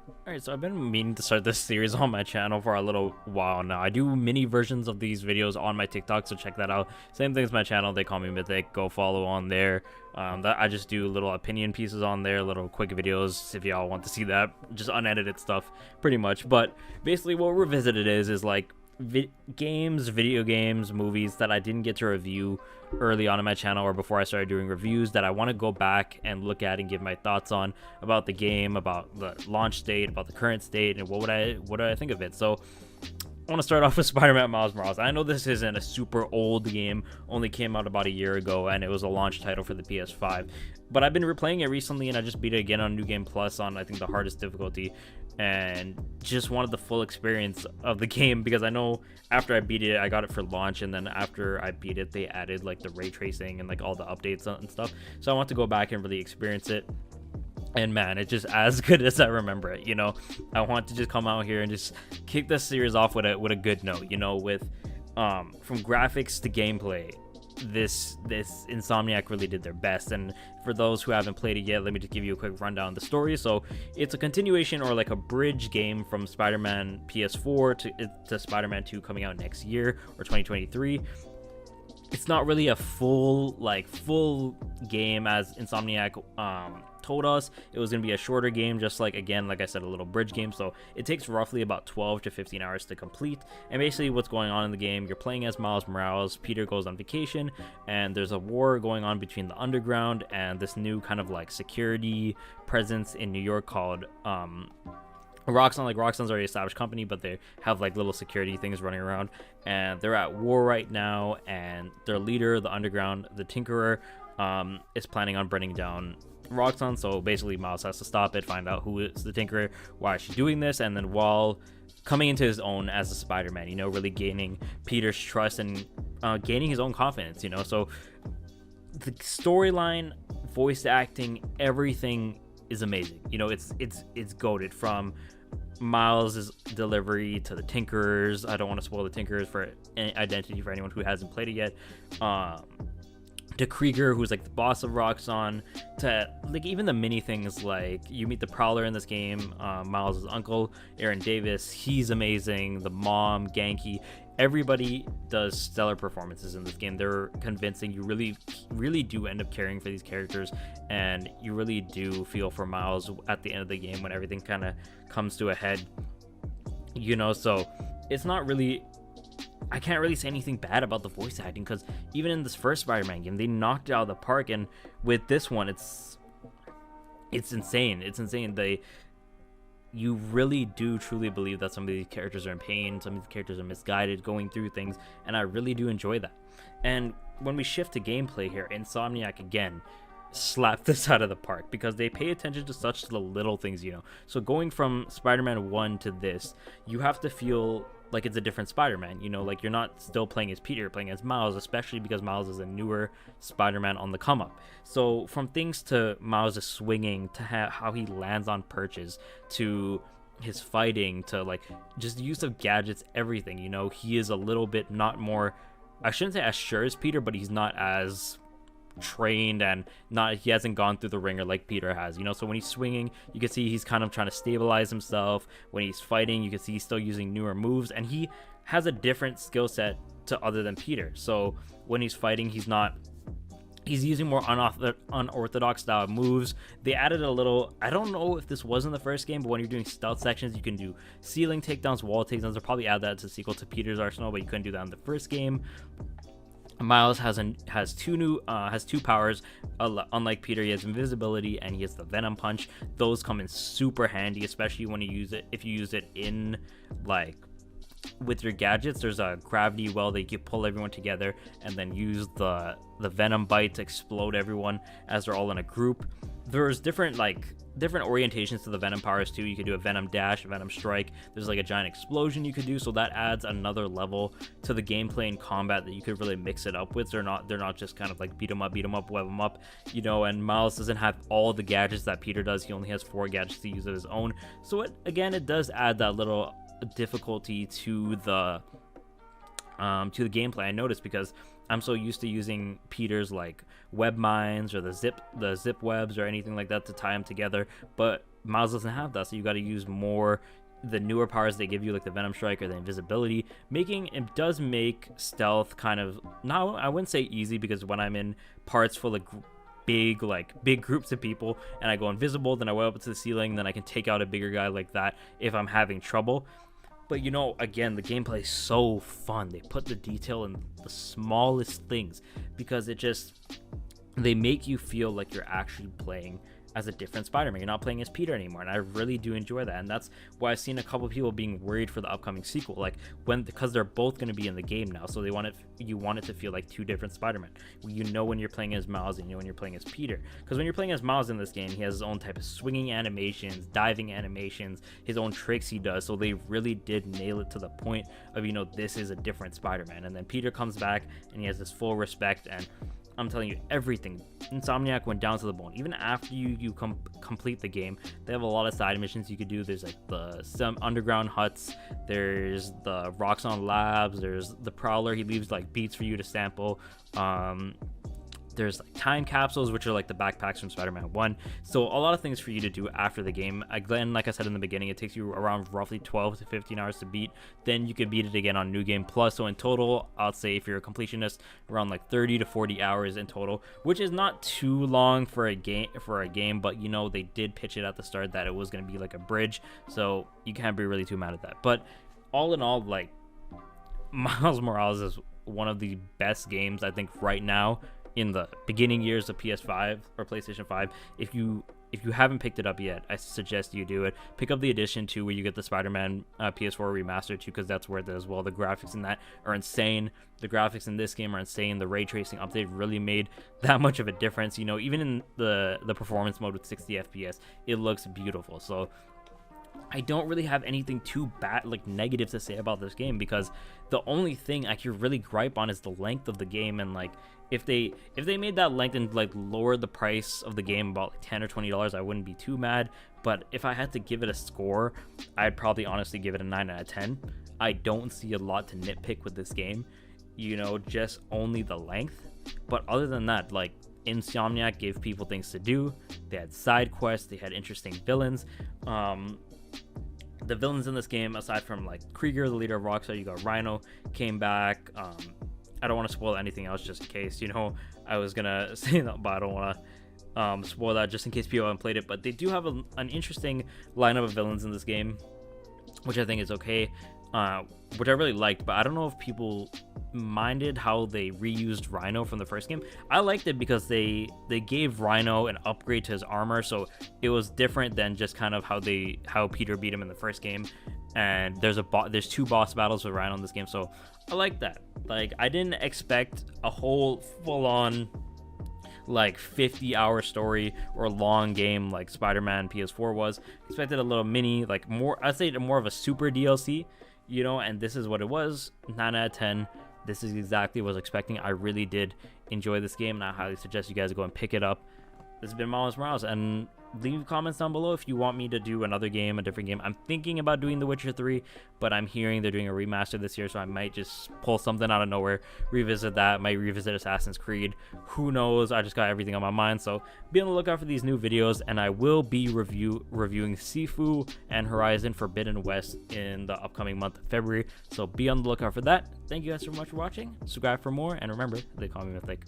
Alright, so I've been meaning to start this series on my channel for a little while now. I do mini versions of these videos on my TikTok, so check that out. Same thing as my channel, they call me Mythic. Go follow on there. That I just do little opinion pieces on there, little quick videos if y'all want to see that. Just unedited stuff, pretty much. But basically what Revisited is like video games, movies that I didn't get to review early on in my channel or before I started doing reviews that I want to go back and look at and give my thoughts on about the game, about the launch state, about the current state, and what do I think of it. So I want to start off with Spider-Man Miles Morales. I know this isn't a super old game, only came out about a year ago, and it was a launch title for the PS5. But I've been replaying it recently, and I just beat it again on New Game Plus on, I think, the hardest difficulty, and just wanted the full experience of the game, because I know after I beat it, I got it for launch, and then after I beat it, they added, like, the ray tracing and, like, all the updates and stuff. So I want to go back and really experience it. And man, it's just as good as I remember it, you know. I want to just come out here and just kick this series off with a good note, you know, with from graphics to gameplay. This Insomniac really did their best. And for those who haven't played it yet, let me just give you a quick rundown of the story. So it's a continuation, or like a bridge game, from Spider-Man PS4 to Spider-Man 2 coming out next year, or 2023. It's not really a full game as Insomniac told us. It was gonna be a shorter game, just like, again, like I said, a little bridge game. So it takes roughly about 12 to 15 hours to complete. And basically what's going on in the game, you're playing as Miles Morales. Peter goes on vacation, and there's a war going on between the underground and this new kind of like security presence in New York called Roxxon. Like, Roxxon's already established company, but they have like little security things running around, and they're at war right now. And their leader, the underground, the Tinkerer, is planning on burning down Roxxon. So basically Miles has to stop it, find out who is the Tinkerer, why is she doing this, and then while coming into his own as a Spider-Man, you know, really gaining Peter's trust and gaining his own confidence, you know. So the storyline, voice acting, everything is amazing. You know, it's goated, from Miles' delivery to the Tinkerers. I don't want to spoil the Tinkerers for identity for anyone who hasn't played it yet. To Krieger, who's like the boss of Roxxon, to like even the mini things, like you meet the Prowler in this game, Miles' uncle, Aaron Davis. He's amazing. The mom, Genki. Everybody does stellar performances in this game. They're convincing. You really do end up caring for these characters, and you really do feel for Miles at the end of the game when everything kind of comes to a head, you know. So it's not really, I can't really say anything bad about the voice acting, because even in this first Spider-Man game, they knocked it out of the park, and with this one, it's insane. It's insane. You really do truly believe that some of these characters are in pain, some of these characters are misguided, going through things, and I really do enjoy that. And when we shift to gameplay here, Insomniac again slapped this out of the park, because they pay attention to such the little things, you know. So going from Spider-Man 1 to this, you have to feel like it's a different Spider-Man, you know, like you're not still playing as Peter, playing as Miles, especially because Miles is a newer Spider-Man on the come up. So from things to Miles' swinging, to how he lands on perches, to his fighting, to like just the use of gadgets, everything, you know, he is a little bit not more, I shouldn't say as sure as Peter, but he's not as trained, and he hasn't gone through the ringer like Peter has, you know. So when he's swinging, you can see he's kind of trying to stabilize himself. When he's fighting, you can see he's still using newer moves, and he has a different skill set to other than Peter. So when he's fighting, he's using more unorthodox style moves. They added a little, I don't know if this was in the first game, but when you're doing stealth sections, you can do ceiling takedowns, wall takedowns. They'll probably add that to the sequel to Peter's arsenal, but you couldn't do that in the first game. Miles has two powers. Unlike Peter, he has invisibility and he has the Venom Punch. Those come in super handy, especially when you use it, if you use it in like with your gadgets. There's a gravity well that you can pull everyone together and then use the Venom Bite to explode everyone as they're all in a group. There's different orientations to the Venom powers too. You could do a Venom Dash, a Venom Strike. There's like a giant explosion you could do, so that adds another level to the gameplay and combat that you could really mix it up with. They're not just kind of like beat 'em up, web 'em up, you know. And Miles doesn't have all the gadgets that Peter does. He only has 4 gadgets to use of his own. So it does add that little difficulty to the gameplay, I noticed, because I'm so used to using Peter's like web mines or the zip webs or anything like that to tie them together. But Miles doesn't have that, so you got to use more the newer powers they give you, like the Venom Strike or the invisibility. It does make stealth kind of, now I wouldn't say easy, because when I'm in parts full of big groups of people and I go invisible, then I go up to the ceiling, then I can take out a bigger guy like that if I'm having trouble. But again, the gameplay is so fun. They put the detail in the smallest things, because they make you feel like you're actually playing as a different Spider-Man. You're not playing as Peter anymore, and I really do enjoy that. And that's why I've seen a couple people being worried for the upcoming sequel, like because they're both going to be in the game now, so you want it to feel like two different Spider-Man. When you're playing as Miles, and when you're playing as Peter, because when you're playing as Miles in this game, he has his own type of swinging animations, diving animations, his own tricks he does. So they really did nail it to the point of this is a different Spider-Man. And then Peter comes back and he has this full respect, and I'm telling you, everything Insomniac went down to the bone. Even after you complete the game, they have a lot of side missions you could do. There's like some underground huts, there's the Roxxon Labs, there's the Prowler, he leaves like beats for you to sample. There's like time capsules, which are like the backpacks from Spider-Man 1. So a lot of things for you to do after the game. Again, like I said in the beginning, it takes you around roughly 12 to 15 hours to beat. Then you could beat it again on New Game Plus. So in total, I'd say if you're a completionist, around like 30 to 40 hours in total, which is not too long for a game. But they did pitch it at the start that it was going to be like a bridge, so you can't be really too mad at that. But all in all, like, Miles Morales is one of the best games I think right now in the beginning years of PS5 or PlayStation 5. If you haven't picked it up yet, I suggest you do it. Pick up the edition 2 where you get the Spider-Man PS4 remastered too, because that's where it does well. The graphics in that are insane. The graphics in this game are insane. The ray tracing update really made that much of a difference. Even in the performance mode with 60 FPS, it looks beautiful. So I don't really have anything too bad, like negative, to say about this game, because the only thing I could really gripe on is the length of the game. And like, if they made that length and like lowered the price of the game about like $10 or $20, I wouldn't be too mad. But if I had to give it a score, I'd probably honestly give it a 9 out of 10. I don't see a lot to nitpick with this game, just only the length. But other than that, like, Insomniac gave people things to do. They had side quests, they had interesting villains. The villains in this game, aside from like Krieger, the leader of Rockstar, you got Rhino came back. I don't want to spoil anything else just in case. I was gonna say that, but I don't want to spoil that just in case people haven't played it. But they do have an interesting lineup of villains in this game, which I think is okay, which I really liked. But I don't know if people minded how they reused Rhino from the first game. I liked it because they gave Rhino an upgrade to his armor, so it was different than just kind of how Peter beat him in the first game. And there's 2 boss battles with Rhino in this game, so I like that. Like, I didn't expect a whole full-on like 50-hour story or long game like Spider-Man PS4 was. Expected a little mini, like I'd say more of a super DLC, and this is what it was. 9 out of 10. This is exactly what I was expecting. I really did enjoy this game, and I highly suggest you guys go and pick it up. This has been Miles Morales, and leave comments down below if you want me to do another game, a different game. I'm thinking about doing The Witcher 3, but I'm hearing they're doing a remaster this year, so I might just pull something out of nowhere, revisit that, might revisit Assassin's Creed. Who knows? I just got everything on my mind, so be on the lookout for these new videos, and I will be reviewing Sifu and Horizon Forbidden West in the upcoming month of February, so be on the lookout for that. Thank you guys so much for watching. Subscribe for more, and remember, they call me Mythic.